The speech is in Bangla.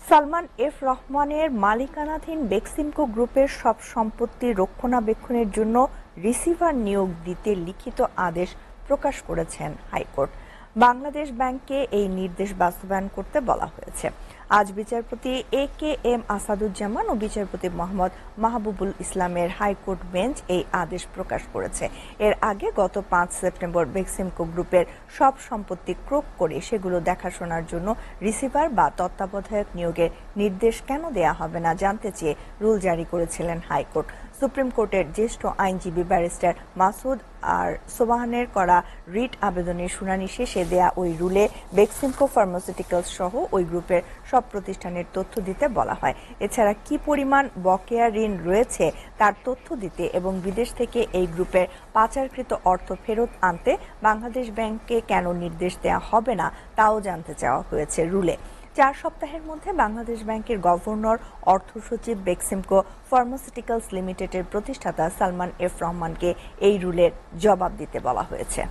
সালমান এফ রহমানের মালিকানাধীন বেক্সিমকো গ্রুপের সব সম্পত্তি রক্ষণাবেক্ষণের জন্য রিসিভার নিয়োগ দিতে লিখিত আদেশ প্রকাশ করেছেন হাইকোর্ট। বাংলাদেশ ব্যাংককে এই নির্দেশ বাস্তবায়ন করতে বলা হয়েছে। আজ বিচারপতি AKM আসাদুজ্জামান ও বিচারপতি মোহাম্মদ মাহবুবুল ইসলামের হাইকোর্ট বেঞ্চ এই আদেশ প্রকাশ করেছে। এর আগে গত 5 সেপ্টেম্বর বেক্সিমকো গ্রুপের সব সম্পত্তি ক্রোক করে সেগুলো দেখাশোনার জন্য রিসিভার বা তত্ত্বাবধায়ক নিয়োগের নির্দেশ কেন দেয়া হবে না জানতে চেয়ে রুল জারি করেছিলেন হাইকোর্ট। সুপ্রিম কোর্টের জ্যেষ্ঠ আইনজীবী ব্যারিস্টার মাসুদ আর সোবাহানের করা রিট আবেদনের শুনানি শেষে দেয়া ওই রুলে বেক্সিমকো ফার্মাসিউটিক্যালস সহ ওই গ্রুপের সব প্রতিষ্ঠানের তথ্য দিতে বলা হয়। এছাড়া কি পরিমাণ বকেয়া ঋণ রয়েছে তার তথ্য দিতে এবং বিদেশ থেকে এই গ্রুপের পাচারকৃত অর্থ ফেরত আনতে বাংলাদেশ ব্যাংককে কেন নির্দেশ দেওয়া হবে না তাও জানতে চাওয়া হয়েছে রুলে। 4 সপ্তাহের মধ্যে বাংলাদেশ ব্যাংকের গভর্নর, অর্থ সচিব, বেক্সিমকো ফার্মাসিউটিক্যালস লিমিটেডের প্রতিষ্ঠাতা সালমান এফ রহমানকে এই রুলের জবাব দিতে বলা হয়েছে।